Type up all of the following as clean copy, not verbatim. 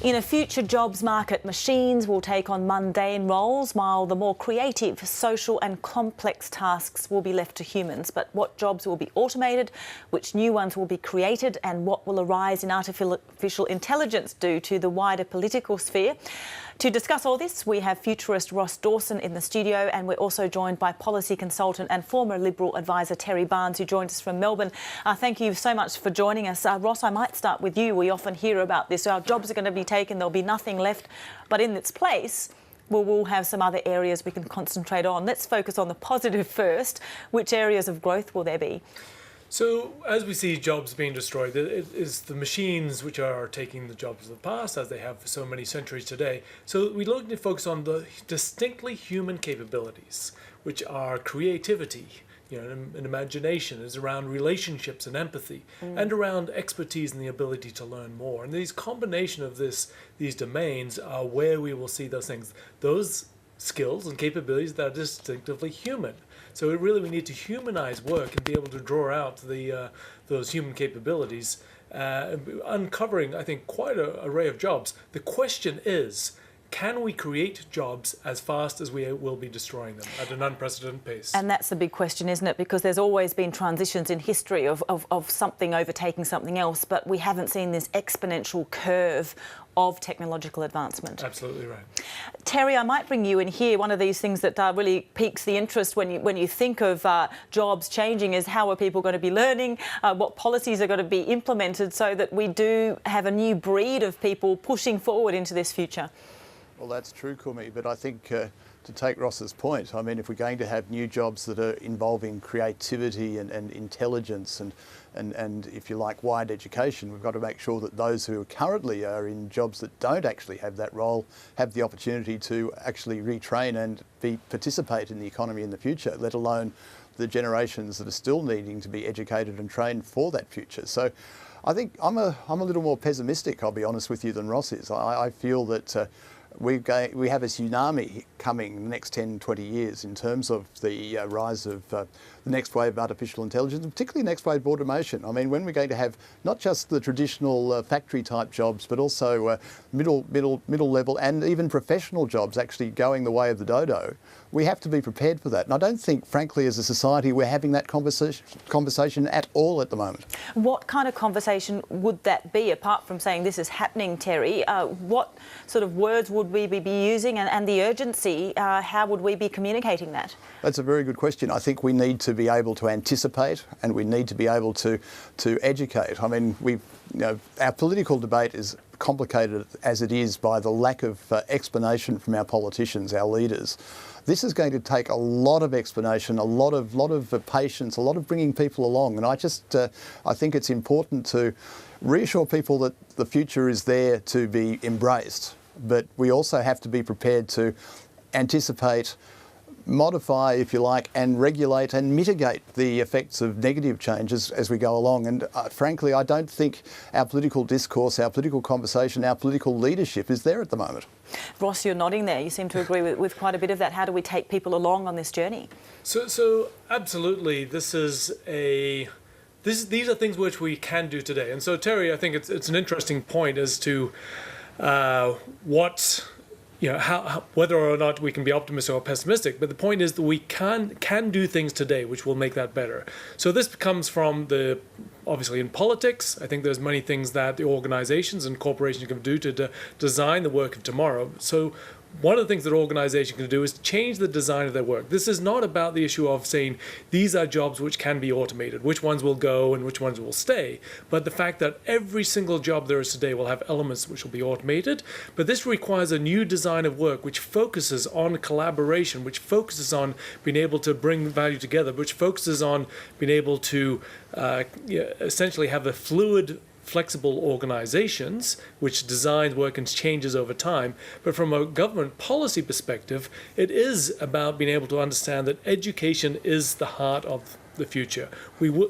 In a future jobs market, machines will take on mundane roles, while the more creative, social and complex tasks will be left to humans. But what jobs will be automated, which new ones will be created, and what will a rise in artificial intelligence do to the wider political sphere? To discuss all this, we have futurist Ross Dawson in the studio, and we're also joined by policy consultant and former Liberal advisor Terry Barnes, who joined us from Melbourne. Thank you so much for joining us. Ross, I might start with you. We often hear about this. Our jobs are going to be taken, there'll be nothing left, but in its place, we'll have some other areas we can concentrate on. Let's focus on the positive first. Which areas of growth will there be? So, as we see jobs being destroyed, it is the machines which are taking the jobs of the past, as they have for so many centuries today. So we look to focus on the distinctly human capabilities, which are creativity, and imagination, is around relationships and empathy, and around expertise and the ability to learn more. And these combination of these domains are where we will see those things, those skills and capabilities that are distinctively human. So we need to humanize work and be able to draw out those human capabilities, uncovering, I think, quite an array of jobs. The question is, can we create jobs as fast as we will be destroying them at an unprecedented pace? And that's the big question, isn't it? Because there's always been transitions in history of something overtaking something else, but we haven't seen this exponential curve of technological advancement. Absolutely right. Terry, I might bring you in here. One of these things that really piques the interest when you think of jobs changing is how are people going to be learning, what policies are going to be implemented so that we do have a new breed of people pushing forward into this future. Well, that's true, Kumi, but I think to take Ross's point, I mean, if we're going to have new jobs that are involving creativity and intelligence and if you like, wide education, we've got to make sure that those who currently are in jobs that don't actually have that role have the opportunity to actually retrain and participate in the economy in the future, let alone the generations that are still needing to be educated and trained for that future. So I think I'm a little more pessimistic, I'll be honest with you, than Ross is. I feel that we have a tsunami coming in the next 10, 20 years in terms of the rise of the next wave of artificial intelligence, and particularly the next wave of automation. I mean, when we're going to have not just the traditional factory type jobs, but also middle level and even professional jobs actually going the way of the dodo, we have to be prepared for that. And I don't think, frankly, as a society, we're having that conversation at all at the moment. What kind of conversation would that be, apart from saying this is happening, Terry? What sort of words would we be using, and the urgency, how would we be communicating that? That's a very good question. I think we need to be able to anticipate and we need to be able to educate. I mean, our political debate is complicated as it is by the lack of explanation from our politicians, our leaders. This is going to take a lot of explanation, a lot of patience, a lot of bringing people along. And I think it's important to reassure people that the future is there to be embraced. But we also have to be prepared to anticipate, modify, if you like, and regulate and mitigate the effects of negative changes as we go along. And frankly, I don't think our political discourse, our political conversation, our political leadership is there at the moment. Ross, you're nodding there. You seem to agree with quite a bit of that. How do we take people along on this journey? So absolutely, these are things which we can do today. And so, Terry, I think it's an interesting point as to whether or not we can be optimistic or pessimistic, but the point is that we can do things today which will make that better. So this comes from obviously in politics. I think there's many things that the organizations and corporations can do to design the work of tomorrow. So one of the things that organizations can do is change the design of their work. This is not about the issue of saying these are jobs which can be automated, which ones will go and which ones will stay, but the fact that every single job there is today will have elements which will be automated. But this requires a new design of work which focuses on collaboration, which focuses on being able to bring value together, which focuses on being able to essentially have a flexible organizations which designs work and changes over time. But from a government policy perspective, it is about being able to understand that education is the heart of the future.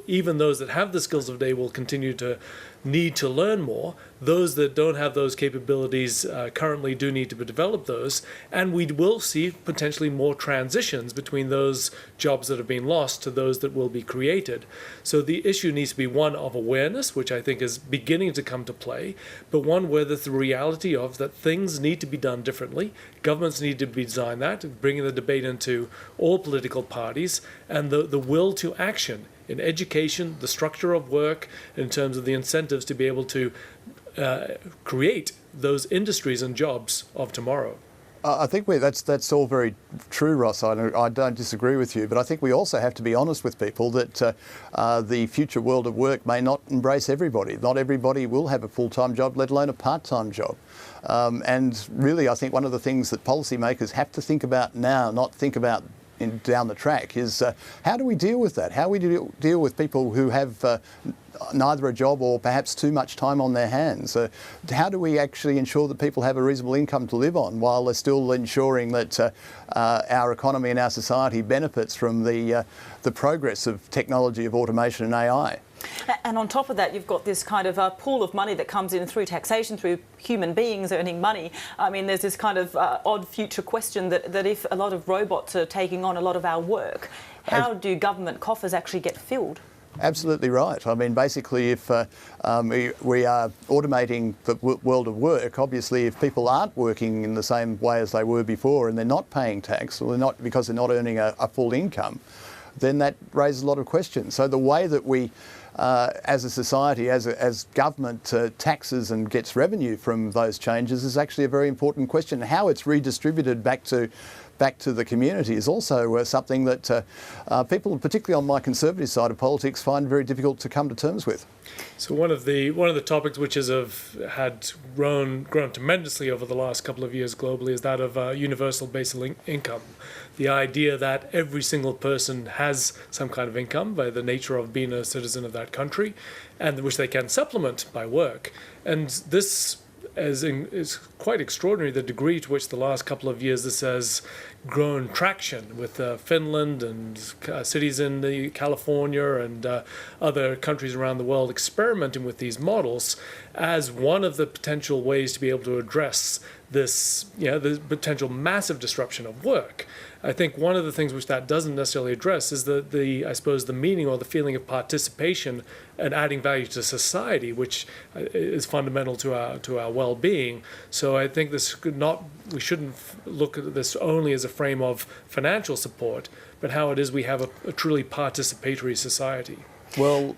Even those that have the skills of today will continue to need to learn more. Those that don't have those capabilities currently do need to develop those, and we will see potentially more transitions between those jobs that have been lost to those that will be created. So the issue needs to be one of awareness, which I think is beginning to come to play, but one where there's the reality of that things need to be done differently. Governments need to be designed that, bringing the debate into all political parties, and the will to action in education, the structure of work, in terms of the incentives to be able to create those industries and jobs of tomorrow. I think that's all very true, Ross. I don't disagree with you, but I think we also have to be honest with people that the future world of work may not embrace everybody. Not everybody will have a full-time job, let alone a part-time job. And really, I think one of the things that policymakers have to think about now, not think about down the track, is how do we deal with that? How do we deal with people who have neither a job or perhaps too much time on their hands? How do we actually ensure that people have a reasonable income to live on while they're still ensuring that our economy and our society benefits from the progress of technology, of automation and AI? And on top of that, you've got this kind of pool of money that comes in through taxation, through human beings earning money. I mean, there's this kind of odd future question that if a lot of robots are taking on a lot of our work, how do government coffers actually get filled? Absolutely right. I mean, basically, if we are automating the world of work, obviously, if people aren't working in the same way as they were before and they're not paying tax, or they're not because they're not earning a full income, then that raises a lot of questions. So the way that we, as a society, as government taxes and gets revenue from those changes is actually a very important question. How it's redistributed back to the community is also something that people, particularly on my conservative side of politics, find very difficult to come to terms with. So one of the topics which had grown tremendously over the last couple of years globally is that of universal basic income. The idea that every single person has some kind of income by the nature of being a citizen of that country, and which they can supplement by work. And this is quite extraordinary, the degree to which the last couple of years this has grown traction with Finland and cities in California and other countries around the world experimenting with these models as one of the potential ways to be able to address this, the potential massive disruption of work. I think one of the things which that doesn't necessarily address is I suppose the meaning or the feeling of participation and adding value to society, which is fundamental to our well-being. So I think we shouldn't look at this only as a frame of financial support, but how it is we have a truly participatory society. Well,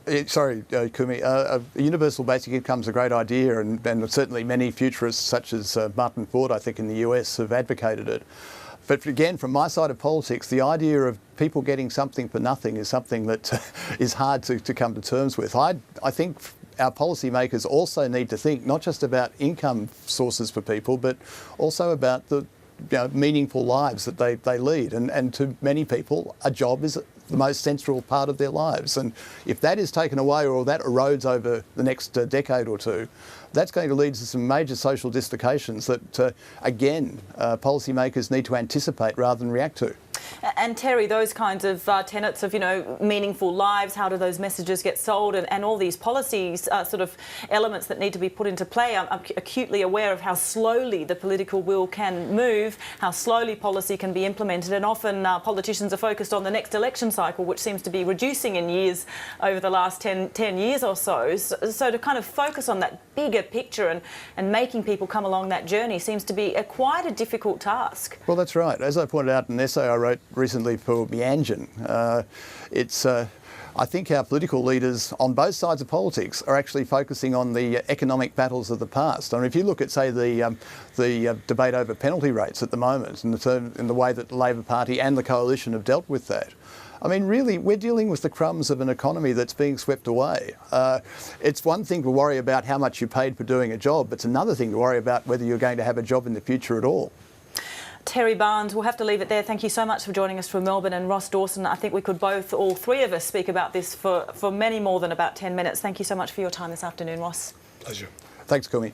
Kumi, a universal basic income is a great idea, and certainly many futurists such as Martin Ford, I think, in the US have advocated it. But again, from my side of politics, the idea of people getting something for nothing is something that is hard to come to terms with. I think our policymakers also need to think not just about income sources for people, but also about the meaningful lives that they lead. And to many people, a job is the most central part of their lives. And if that is taken away or that erodes over the next decade or two, that's going to lead to some major social dislocations that, again, policymakers need to anticipate rather than react to. And Terry, those kinds of tenets of, meaningful lives, how do those messages get sold, and all these policies, sort of elements that need to be put into play. I'm acutely aware of how slowly the political will can move, how slowly policy can be implemented, and often politicians are focused on the next election cycle, which seems to be reducing in years over the last 10 years or so. So to kind of focus on that bigger picture and making people come along that journey seems to be quite a difficult task. Well, that's right. As I pointed out in an essay I wrote recently for Meanjin, I think our political leaders on both sides of politics are actually focusing on the economic battles of the past. I mean, if you look at, say, the debate over penalty rates at the moment, in the way that the Labor Party and the Coalition have dealt with that, I mean, really, we're dealing with the crumbs of an economy that's being swept away. It's one thing to worry about how much you paid for doing a job. It's another thing to worry about whether you're going to have a job in the future at all. Terry Barnes, we'll have to leave it there. Thank you so much for joining us from Melbourne. And Ross Dawson, I think we could all three of us, speak about this for many more than about 10 minutes. Thank you so much for your time this afternoon, Ross. Pleasure. Thanks, Kumi.